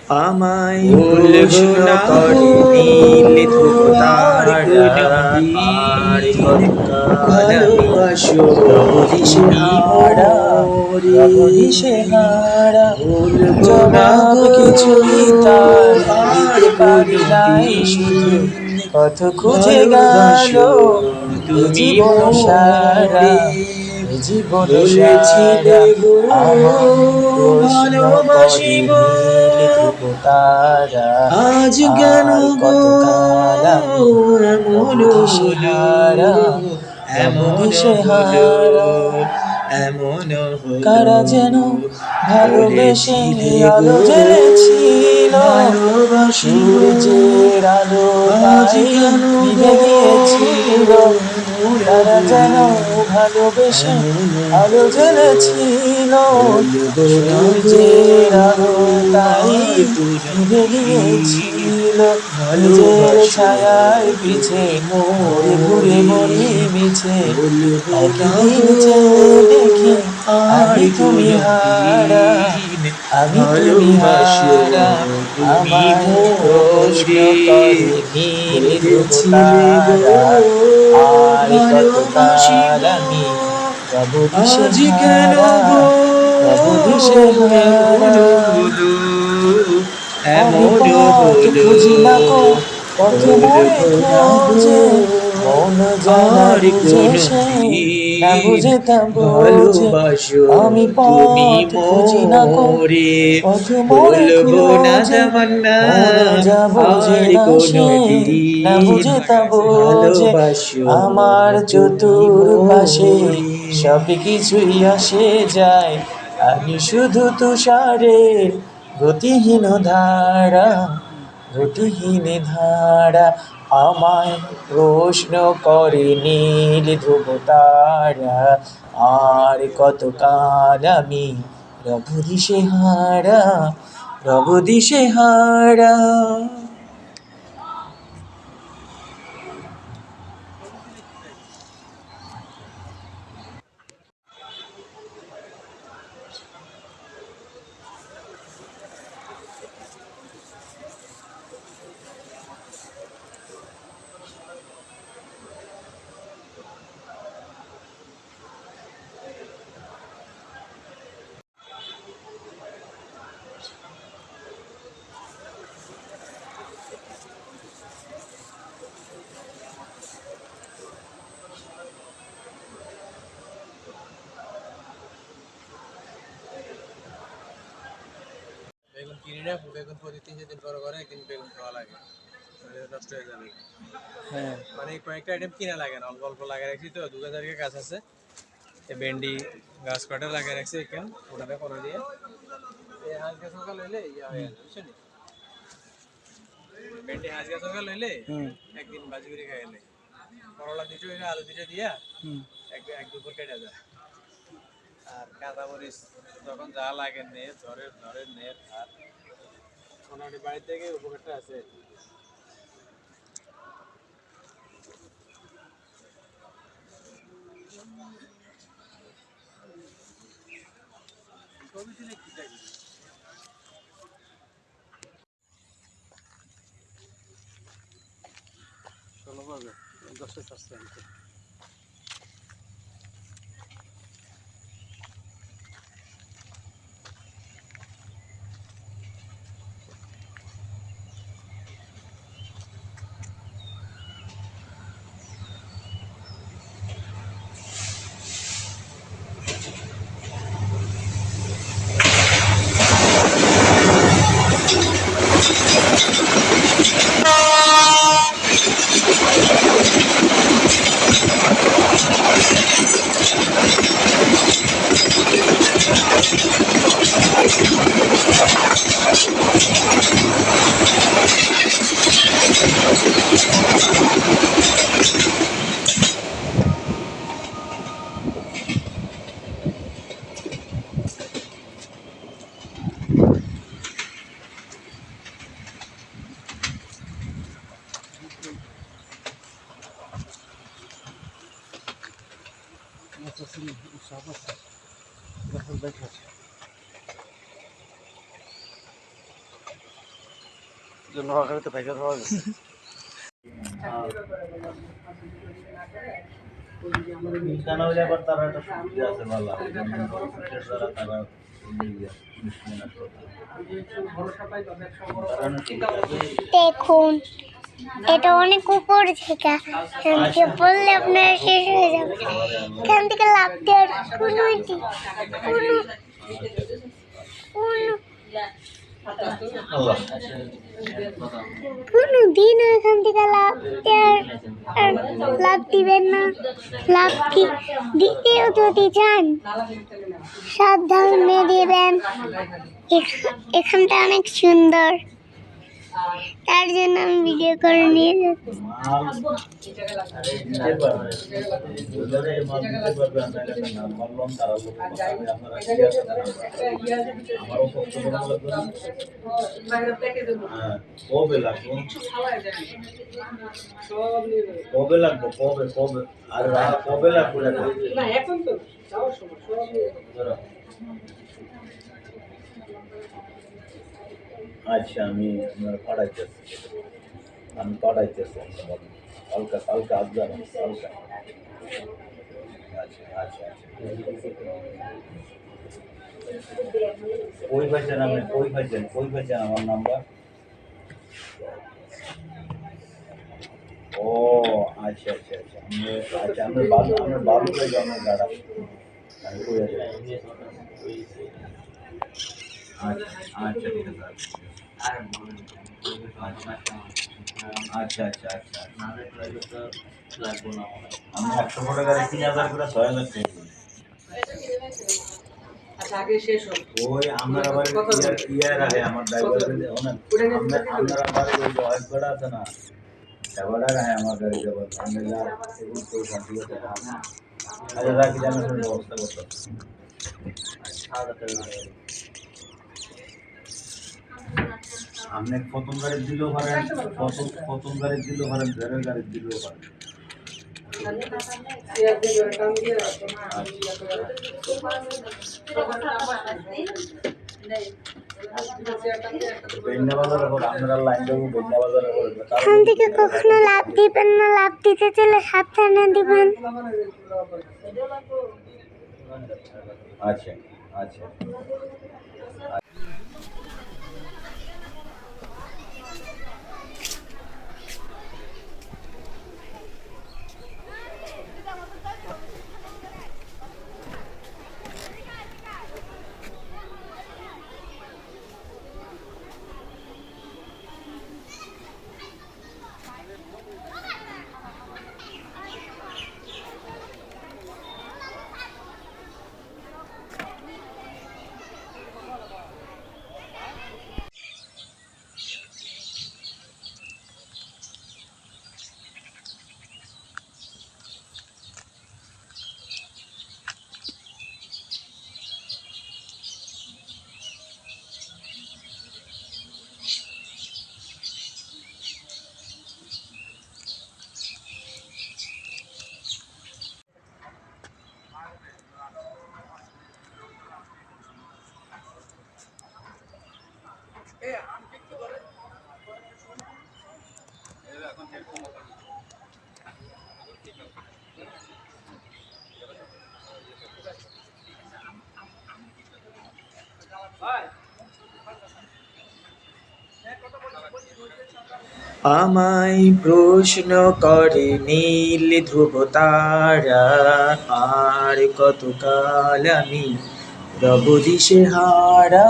আমায় ভুলবো প্রশ্ন না গো করে নীল ধ্রুব আর তারা, আর কোনদিন কতকাল আমি ভালোবাসো রব তুমি দিশেহারা, মোরে। রব দিশেহারা। ভুলবো না জবাব গো কিছুই তার আর দিতে পারি নাই, শুধু কোনদিন পথ খুঁজে গেল ভালোবাসো এ তুমি জীবন সারা, মোরে। এ জীবন বলেছিলে সারা। গো আমায় প্রশ্ন করে ভালোবাসিব, নীল ধ্রুব তারা, আজ কেন আর গো কতকাল আমি রব এমন হলো, দিশেহারা, রব এমন হলো, দিশেহারা। এমন হলো। কারা যেন ভালোবেসে বলেছিলে গো আলো জ্বেলেছিল, ভালোবাসিব, সূর্যের আলো আজ তাই কেন নিভে গো গিয়েছিল। এমন কারা যেন হলো, ভালোবেসে এমন আলো হলো। জ্বেলেছিল, বলবো না গো সূর্যের আলো তাই আর নিভে কোনদিন গিয়েছিল। নিজের ভালোবাসো ছায়ার পিছে তুমি ঘুরে ঘুরে মোরে। মরি মিছে, বলবো না একদিন গো চেয়ে দেখি আর আমি তুমি হারা, কোনদিন আমি তুমি ভালোবাসো হারা। তুমি আমায় প্রশ্ন মোরে। করে নীল ধ্রুব বলেছিলে গো তারা, আর কতকাল ভালোবাসিব, আমি রব আজ কেন দিশেহারা, গো রব দিশেহারা। এমন হলো, আমি এমন পথ হলো। খুঁজি না কো, পথে মোরে বলবো না গো খোঁজে, মন যায় না আর বুঝে সে, না কোনদিন বুঝে তা বোঝে। ভালোবাসো আমি তুমি পথ খুঁজি না কো, মোরে। পথ মোরে বলবো না খোঁজে, তামান্না মন যা বোঝে আর না সে, না কোনদিন বুঝে তা বোঝে। ভালোবাসো আমার তুমি চতুর্পাশে মোরে। সব কিছুই আসে যায়, আমি শুধু তুষারের গতিহীন ধারা, গতিহীন ধারা। আমায় প্রশ্ন করে নীল ধ্রুব তারা, আর কতকাল আমি রব দিশেহারা, রব দিশেহারা। বেগুন কিনি না, বেগুন প্রতি 3-4 দিন পর করে একদিন বেগুন খাওয়া লাগে, নইলে নষ্ট হয়ে যাবে। হ্যাঁ, মানে এই কয়েকটা আইটেম কিনা লাগে না, অল্প অল্প লাগিয়ে রাখছি তো, 2 গাছের গাছ আছে। এই ভেন্ডি গাছ কটা লাগিয়ে রাখছি এখান, ওটাতে করে দিয়ে এই হাঁস গাছ হোকা লইলে ইয়া হয়ে যাবে, বুঝছো নি? ভেন্ডি হাঁস গাছ হোকা লইলে হুম, একদিন ভাজি করে খাইলে, করলা দুটো হইলে আলু দুটো দিয়া হুম। এক দুপুর কেটে যায়। আর কাঁচামরিচ যখন যা লাগে নে, ঝড়ের ঝড়ের নে, আর মোটামুটি বাড়ি থেকে উপকারটা আছে। ছবি তুলে কি চাইবি? ষোলো পাবে, 10-এ চাচ্ছে আনতে। জন্য আগামীতে ভাইকে দেওয়া হবে। কেন হইলে আবার তারা একটা সুবিধা আছে ভালো তারা দেখুন এটা অনেক উপর থেকে এখান থেকে পড়লে আপনার শেষ হয়ে যাবে এখান থেকে লাফ দেওয়ার কোনো কোনো দিন এখান থেকে লাফ দেওয়ার লাফ দিবেন না লাফ দিতেও যদি চান সাবধানে দিবেন এখানটা অনেক সুন্দর তার জন্য আমি ভিডিও করে নিয়ে যাচ্ছি কবে লাগবো কবে লাগবো কবে কবে আর কবে লাগবো না এখন তো যাওয়ার সময় আচ্ছা আমি পাঠাইতেছি হালকা হালকা আবদার হালকা আচ্ছা আচ্ছা কই পাইছেন আপনি কই পাইছেন আমার নাম্বার ও আচ্ছা আচ্ছা আচ্ছা আমি বাবু কই আমার গাড়া আমি কই আছে আচ্ছা ঠিক আছে আচ্ছা আচ্ছা আচ্ছা আমি 100 টাকা 3000 করে 6000 টাকা ওই আমার আবার ইয়ার আগে আমার ড্রাইভার আমার আবার ওই ওয়াইফ গাড়া আছে না সেবাটা রাখে আমার গাড়ি যাবার আমি এগুলো তো শান্তি করতে না আরে রাখি জানা ব্যবস্থা করতে আপনি প্রথম গাড়ি দিলেও পারেন প্রথম গাড়ি দিলেও পারেন ঘরের গাড়ি দিলেও পারেন এখান থেকে কখনো লাভ দিবেন না লাভ দিতে চলে সাবধানে দিবেন আচ্ছা আচ্ছা আমায় প্রশ্ন করে নীল ধ্রুব তারা আর কতকাল আমি রব দিশে হারা